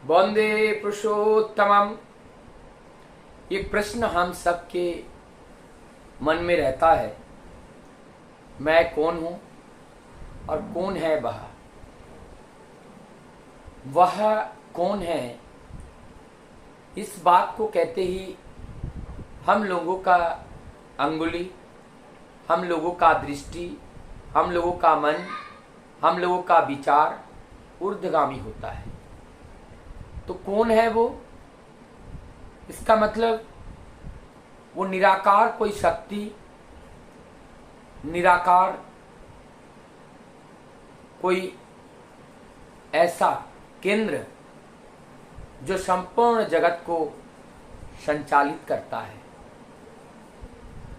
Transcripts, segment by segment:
वंदे पुरुषोत्तमम। एक प्रश्न हम सबके मन में रहता है, मैं कौन हूं और कौन है वह कौन है। इस बात को कहते ही हम लोगों का अंगुली, हम लोगों का दृष्टि, हम लोगों का मन, हम लोगों का विचार ऊर्ध्वगामी होता है। तो कौन है वो? इसका मतलब वो निराकार कोई शक्ति, निराकार कोई ऐसा केंद्र जो संपूर्ण जगत को संचालित करता है।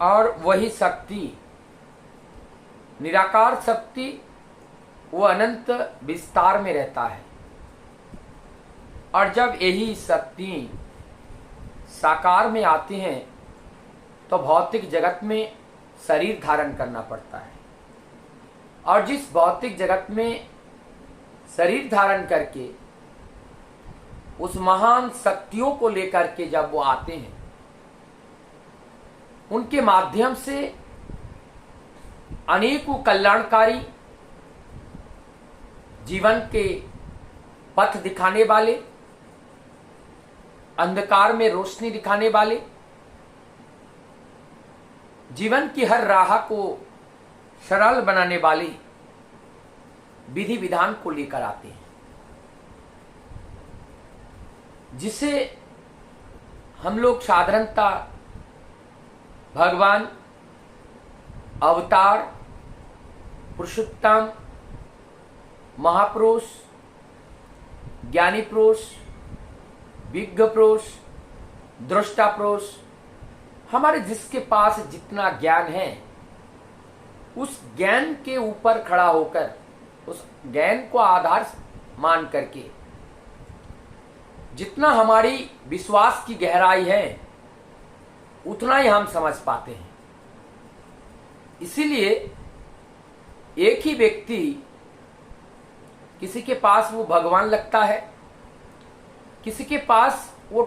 और वही शक्ति, निराकार शक्ति, वो अनंत विस्तार में रहता है। और जब यही शक्ति साकार में आती हैं तो भौतिक जगत में शरीर धारण करना पड़ता है। और जिस भौतिक जगत में शरीर धारण करके उस महान शक्तियों को लेकर के जब वो आते हैं, उनके माध्यम से अनेकों कल्याणकारी जीवन के पथ दिखाने वाले, अंधकार में रोशनी दिखाने वाले, जीवन की हर राह को सरल बनाने वाले विधि विधान को लेकर आते हैं, जिसे हम लोग साधारणता भगवान, अवतार, पुरुषोत्तम, महापुरुष, ज्ञानी पुरुष, विज्ञ पुरुष, दृष्टा पुरुष, हमारे जिसके पास जितना ज्ञान है उस ज्ञान के ऊपर खड़ा होकर, उस ज्ञान को आधार मान करके जितना हमारी विश्वास की गहराई है उतना ही हम समझ पाते हैं। इसीलिए एक ही व्यक्ति, किसी के पास वो भगवान लगता है, किसी के पास वो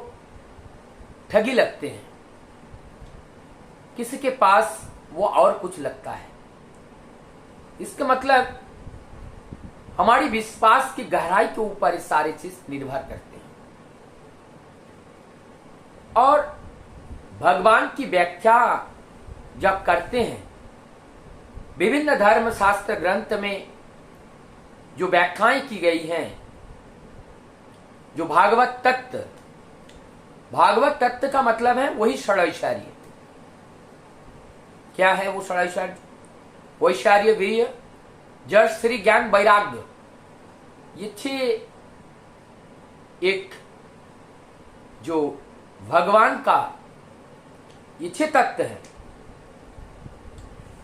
ठगी लगते हैं, किसी के पास वो और कुछ लगता है। इसका मतलब हमारी विश्वास की गहराई के ऊपर ये सारी चीज निर्भर करते हैं। और भगवान की व्याख्या जब करते हैं, विभिन्न धर्म शास्त्र ग्रंथ में जो व्याख्याएं की गई हैं, जो भागवत तत्व का मतलब है वही षडैश्वर्य। क्या है वो षडैश्वर्य? वैश्वर्य, वीर्य, जश, श्री, ज्ञान, वैराग्य, ये 6 एक जो भगवान का ये 6 तत्व है।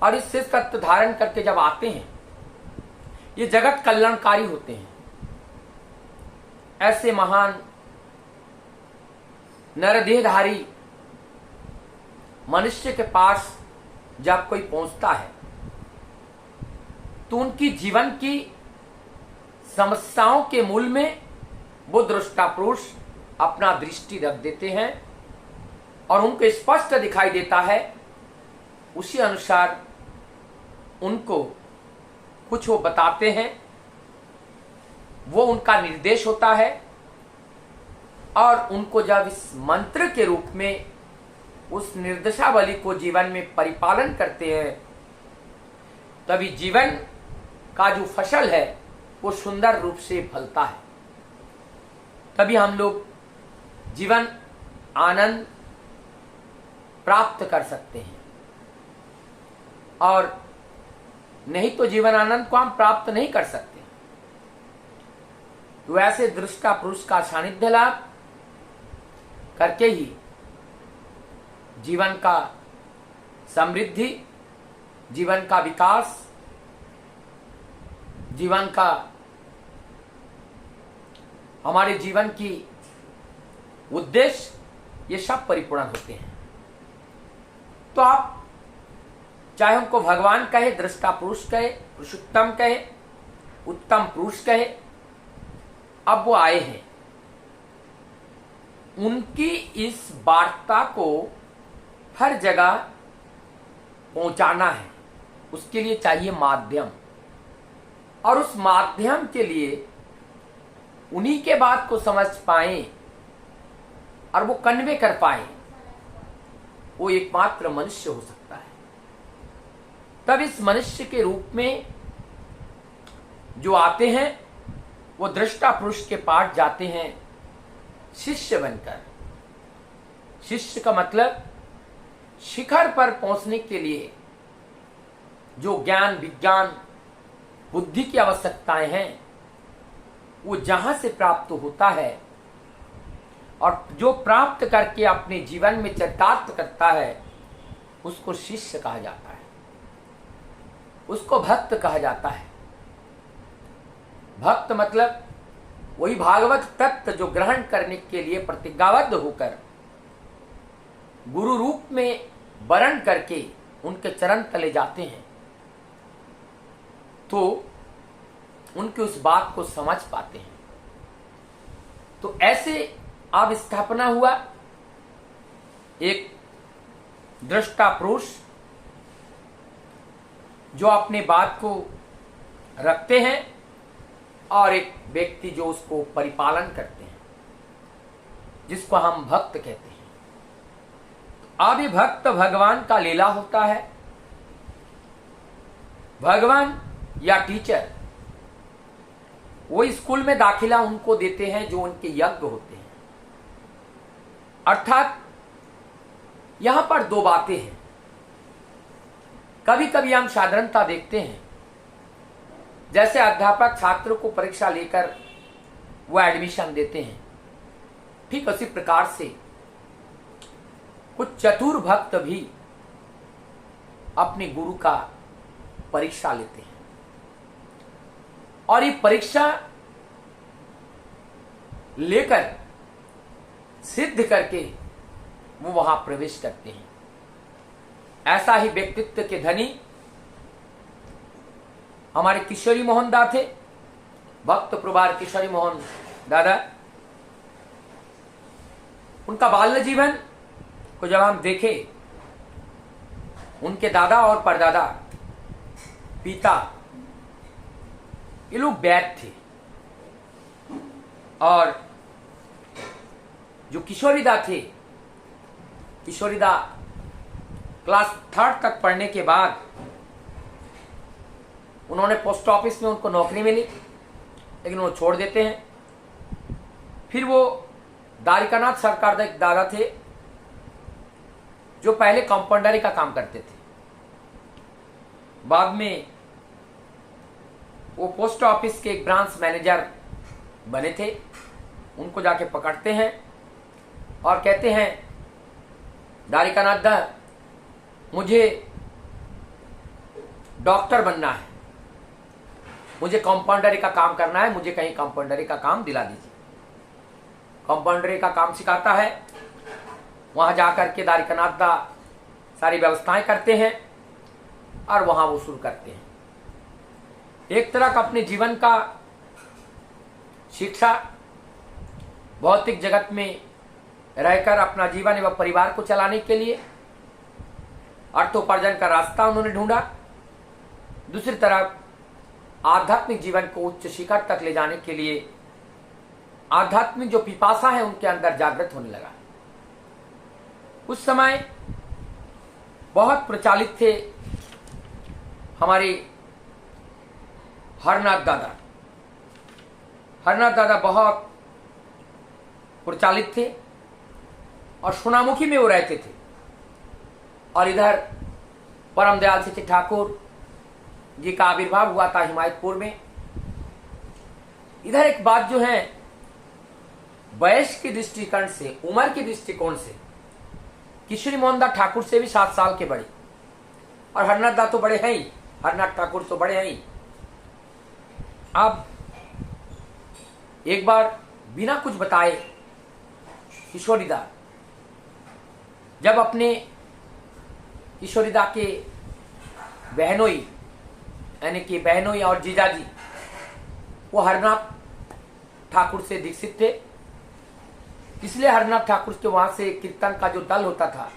और इस 6 तत्व धारण करके जब आते हैं, ये जगत कल्याणकारी होते हैं। ऐसे महान नरदेहधारी मनुष्य के पास जब कोई पहुंचता है तो उनकी जीवन की समस्याओं के मूल में वो दृष्टा पुरुष अपना दृष्टि रख देते हैं और उनको स्पष्ट दिखाई देता है। उसी अनुसार उनको कुछ वो बताते हैं, वो उनका निर्देश होता है। और उनको जब इस मंत्र के रूप में उस निर्देशावली को जीवन में परिपालन करते हैं, तभी जीवन का जो फसल है वो सुंदर रूप से फलता है। तभी हम लोग जीवन आनंद प्राप्त कर सकते हैं। और नहीं तो जीवन आनंद को हम प्राप्त नहीं कर सकते। तो ऐसे दृष्टा पुरुष का सानिध्य लाभ करके ही जीवन का समृद्धि, जीवन का विकास, जीवन का, हमारे जीवन की उद्देश्य, ये सब परिपूर्ण होते हैं। तो आप चाहे उनको भगवान कहे, दृष्टा पुरुष कहे, पुरुषोत्तम कहे, उत्तम पुरुष कहे, अब वो आए हैं उनकी इस वार्ता को हर जगह पहुंचाना है, उसके लिए चाहिए माध्यम, और उस माध्यम के लिए उन्हीं के बात को समझ पाए और वो कन्वे कर पाए, वो एकमात्र मनुष्य हो सकता है। तब इस मनुष्य के रूप में जो आते हैं वो दृष्टा पुरुष के पास जाते हैं शिष्य बनकर। शिष्य का मतलब शिखर पर पहुंचने के लिए जो ज्ञान विज्ञान बुद्धि की आवश्यकताएं हैं वो जहां से प्राप्त होता है, और जो प्राप्त करके अपने जीवन में चरितार्थ करता है उसको शिष्य कहा जाता है, उसको भक्त कहा जाता है। भक्त मतलब वही भागवत तत्व जो ग्रहण करने के लिए प्रतिज्ञाबद्ध होकर गुरु रूप में वरण करके उनके चरण तले जाते हैं, तो उनकी उस बात को समझ पाते हैं। तो ऐसे अब स्थापना हुआ एक दृष्टा पुरुष जो अपने बात को रखते हैं और एक व्यक्ति जो उसको परिपालन करते हैं, जिसको हम भक्त कहते हैं। अब ये भक्त भगवान का लीला होता है। भगवान या टीचर वो स्कूल में दाखिला उनको देते हैं जो उनके यज्ञ होते हैं। अर्थात यहां पर दो बातें हैं। कभी कभी हम साधारणता देखते हैं, जैसे अध्यापक छात्र को परीक्षा लेकर वो एडमिशन देते हैं, ठीक उसी प्रकार से कुछ चतुर भक्त भी अपने गुरु का परीक्षा लेते हैं, और ये परीक्षा लेकर सिद्ध करके वो वहां प्रवेश करते हैं। ऐसा ही व्यक्तित्व के धनी हमारे किशोरी मोहन दा थे, भक्त प्रभार किशोरी मोहन दादा। उनका बाल्य जीवन को जब हम देखे, उनके दादा और परदादा पिता ये लोग वैद्य थे, और जो किशोरीदा थे, किशोरीदा क्लास 3 तक पढ़ने के बाद उन्होंने पोस्ट ऑफिस में उनको नौकरी मिली, लेकिन वो छोड़ देते हैं। फिर वो द्वारिकानाथ सरकार के दादा थे जो पहले कंपाउंडरी का काम करते थे। बाद में वो पोस्ट ऑफिस के एक ब्रांच मैनेजर बने थे। उनको जाके पकड़ते हैं और कहते हैं, द्वारिकानाथ दा, मुझे डॉक्टर बनना है, मुझे कंपाउंडरी का काम करना है, मुझे कहीं कंपाउंडरी का काम दिला दीजिए। कंपाउंडरी का काम सिखाता है। वहां जाकर के द्वारिकानाथ दा सारी व्यवस्थाएं करते हैं और वहां वो शुरू करते हैं। एक तरह का अपने जीवन का शिक्षा, भौतिक जगत में रहकर अपना जीवन एवं परिवार को चलाने के लिए अर्थोपार्जन का रास्ता उन्होंने ढूंढा। दूसरी तरफ आध्यात्मिक जीवन को उच्च शिखर तक ले जाने के लिए आध्यात्मिक जो पिपासा है उनके अंदर जागृत होने लगा। उस समय बहुत प्रचलित थे हमारे हरनाथ दादा। हरनाथ दादा बहुत प्रचलित थे और सोनामुखी में वो रहते थे, और इधर परम दयाल सच्चे ठाकुर जी का आविर्भाव हुआ था हिमायतपुर में। इधर एक बात जो है, वयस के दृष्टिकोण से, उम्र के दृष्टिकोण से किशोरी मोहन दास ठाकुर से भी 7 साल के बड़े, और हरनाथ दा तो बड़े हैं ही, हरनाथ ठाकुर तो बड़े हैं ही। अब एक बार बिना कुछ बताए किशोरीदा जब अपने किशोरीदा के बहनोई, यानी कि बहनोई और जीजाजी, वो हरनाथ ठाकुर से दीक्षित थे, इसलिए हरनाथ ठाकुर के वहां से कीर्तन का जो दल होता था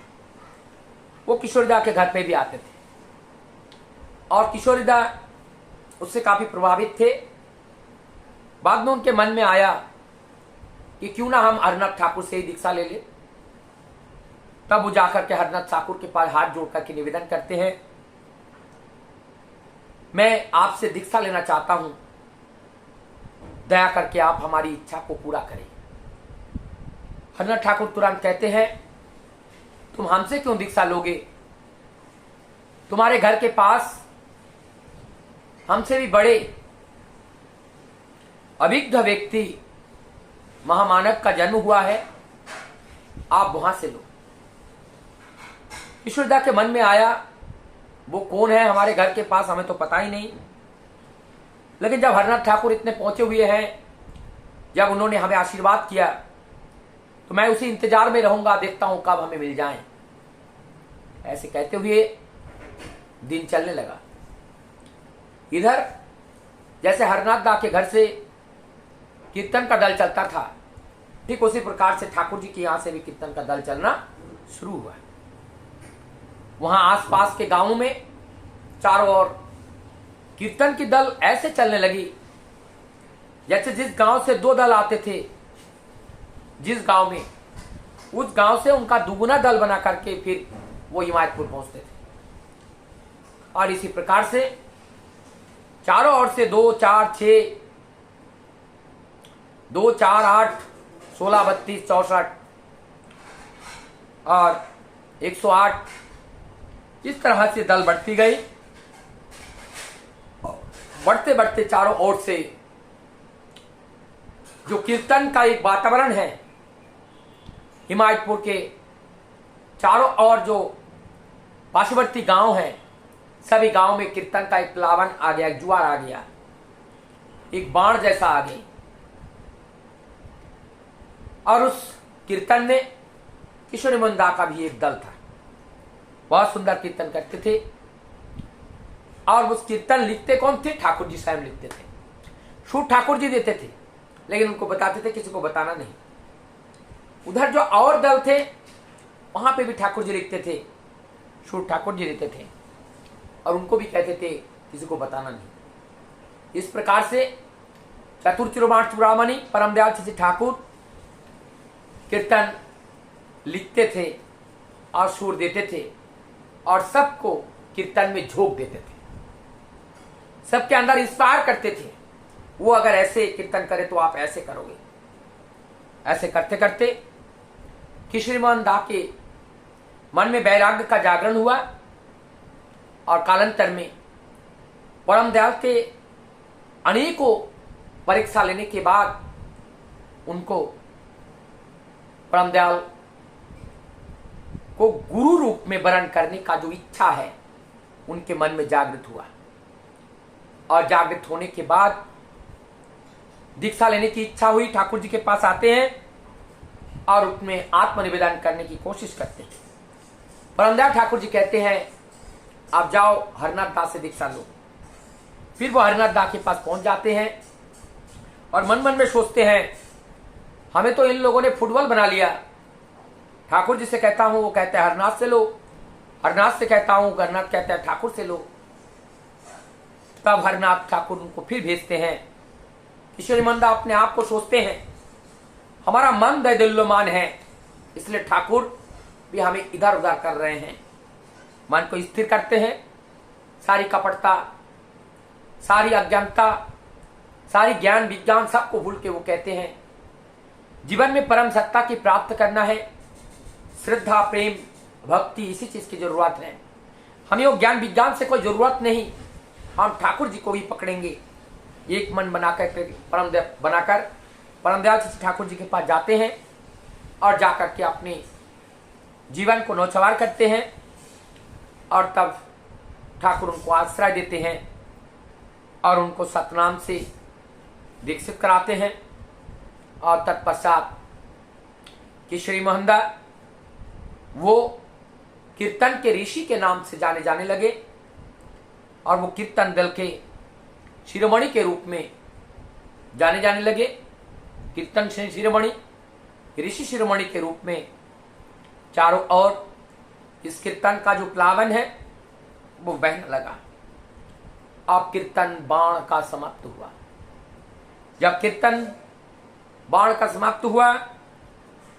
वो किशोरीदा के घर पे भी आते थे और किशोरीदा उससे काफी प्रभावित थे। बाद में उनके मन में आया कि क्यों ना हम हरनाथ ठाकुर से ही दीक्षा ले ले। तब वो जाकर के हरनाथ ठाकुर के पास हाथ जोड़ करके निवेदन करते हैं, मैं आपसे दीक्षा लेना चाहता हूं, दया करके आप हमारी इच्छा को पूरा करें। हरनाथ ठाकुर तुरंत कहते हैं, तुम हमसे क्यों दीक्षा लोगे? तुम्हारे घर के पास हमसे भी बड़े अभिज्ञ व्यक्ति महामानव का जन्म हुआ है, आप वहां से लो। किशोरीदा के मन में आया, वो कौन है हमारे घर के पास, हमें तो पता ही नहीं। लेकिन जब हरनाथ ठाकुर इतने पहुंचे हुए हैं, जब उन्होंने हमें आशीर्वाद किया, तो मैं उसी इंतजार में रहूंगा, देखता हूं कब हमें मिल जाएं। ऐसे कहते हुए दिन चलने लगा। इधर जैसे हरनाथ दा के घर से कीर्तन का दल चलता था, ठीक उसी प्रकार से ठाकुर जी के यहां से भी कीर्तन का दल चलना शुरू हुआ। वहां आसपास के गांवों में चारों ओर कीर्तन की दल ऐसे चलने लगी जैसे जिस गांव से 2 दल आते थे, जिस गांव में, उस गांव से उनका दुगुना दल बना करके फिर वो हिमायतपुर पहुंचते थे। और इसी प्रकार से चारों ओर से 2, 4, 6, 2, 4, 8, 16, 32, 64 और 108 इस तरह से दल बढ़ती गई। बढ़ते बढ़ते चारों ओर से जो कीर्तन का एक वातावरण है, हिमायतपुर के चारों ओर जो पार्श्ववर्ती गांव हैं, सभी गांव में कीर्तन का एक प्लावन आ गया, एक जुआर आ गया, एक बाण जैसा आ गई। और उस कीर्तन में किशोरी मंदा का भी एक दल था, बहुत सुंदर कीर्तन करते थे। और उस कीर्तन लिखते कौन थे? ठाकुर जी स्वयं लिखते थे। छूट ठाकुर जी देते थे, लेकिन उनको बताते थे, किसी को बताना नहीं। उधर जो और दल थे वहां पे भी ठाकुर जी लिखते थे, छूट ठाकुर जी देते थे और उनको भी कहते थे किसी को बताना नहीं। इस प्रकार से चतुर चिरोमाण चूड़ामणि परम दयाल श्री ठाकुर कीर्तन लिखते थे और सुर देते थे और सबको कीर्तन में झोंक देते थे, सबके अंदर इंस्पायर करते थे। वो अगर ऐसे कीर्तन करे तो आप ऐसे करोगे। ऐसे करते करते किशोरी मोहन दा के मन में वैराग्य का जागरण हुआ और कालांतर में परम दयाल के अनेकों परीक्षा लेने के बाद उनको परम दयाल को गुरु रूप में वरण करने का जो इच्छा है उनके मन में जागृत हुआ। और जागृत होने के बाद दीक्षा लेने की इच्छा हुई, ठाकुर जी के पास आते हैं और उसमें आत्मनिवेदन करने की कोशिश करते हैं। परम दयाल ठाकुर जी कहते हैं, आप जाओ हरनाथ दास से दीक्षा लो। फिर वो हरनाथ दास के पास पहुंच जाते हैं और मन मन में सोचते हैं, हमें तो इन लोगों ने फुटबॉल बना लिया। ठाकुर जी से कहता हूं, वो कहते हैं हरनाथ से लो। हरनाथ से कहता हूं, हरनाथ कहते हैं ठाकुर से लो। तब हरनाथ ठाकुर उनको फिर भेजते हैं। किशोरी मंदा अपने आप को सोचते हैं, हमारा मन दैदिल्यमान है, इसलिए ठाकुर भी हमें इधर उधर कर रहे हैं। मन को स्थिर करते हैं, सारी कपटता, सारी अज्ञानता, सारी ज्ञान विज्ञान सबको भूल के वो कहते हैं, जीवन में परम सत्ता की प्राप्त करना है, श्रद्धा प्रेम भक्ति इसी चीज की जरूरत है। हमें वो ज्ञान विज्ञान से कोई जरूरत नहीं, हम ठाकुर जी को ही पकड़ेंगे। एक मन बनाकर परम दयाल श्री ठाकुर जी के पास जाते हैं और जाकर के अपने जीवन को नौछवार करते हैं। और तब ठाकुर उनको आश्रय देते हैं और उनको सतनाम से दीक्षित कराते हैं। और तत्पश्चात किशोरी मोहनदा वो कीर्तन के ऋषि के नाम से जाने जाने लगे और वो कीर्तन दल के शिरोमणि के रूप में जाने जाने लगे। कीर्तन शिरोमणि ऋषि शिरोमणि के रूप में चारों ओर इस कीर्तन का जो प्लावन है वो बहने लगा। अब कीर्तन बाण का समाप्त हुआ। जब कीर्तन बाण का समाप्त हुआ,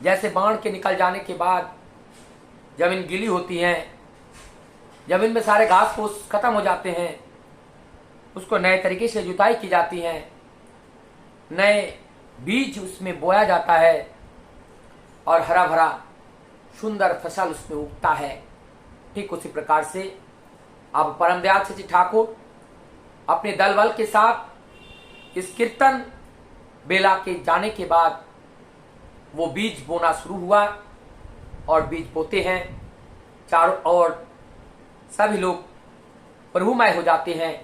जैसे बाण के निकल जाने के बाद जमीन गीली होती है, जमीन में सारे घास फूस खत्म हो जाते हैं, उसको नए तरीके से जुताई की जाती है, नए बीज उसमें बोया जाता है और हरा भरा सुंदर फसल उसमें उगता है। ठीक उसी प्रकार से अब परम दयाल सच्ची ठाकुर अपने दल बल के साथ इस कीर्तन बेला के जाने के बाद वो बीज बोना शुरू हुआ और बीज बोते हैं। चारों ओर सभी लोग प्रभुमय हो जाते हैं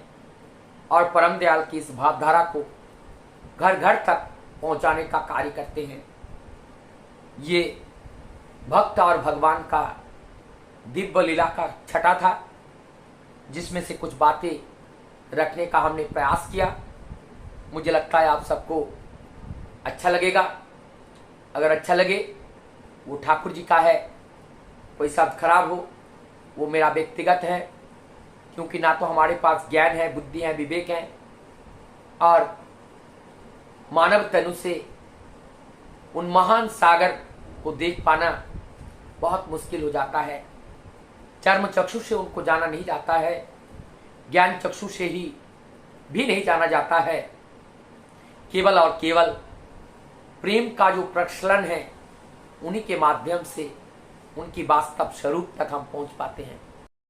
और परम दयाल की इस भावधारा को घर घर तक पहुंचाने का कार्य करते हैं। ये भक्त और भगवान का दिव्य लीला का छटा था, जिसमें से कुछ बातें रखने का हमने प्रयास किया। मुझे लगता है आप सबको अच्छा लगेगा। अगर अच्छा लगे वो ठाकुर जी का है, कोई शब्द खराब हो वो मेरा व्यक्तिगत है, क्योंकि ना तो हमारे पास ज्ञान है, बुद्धि है, विवेक है और मानव तनु से उन महान सागर को देख पाना बहुत मुश्किल हो जाता है। चर्म चक्षु से उनको जाना नहीं जाता है, ज्ञान चक्षु से ही भी नहीं जाना जाता है। केवल और केवल प्रेम का जो प्रचलन है, उन्हीं के माध्यम से उनकी वास्तव स्वरूप तक हम पहुंच पाते हैं।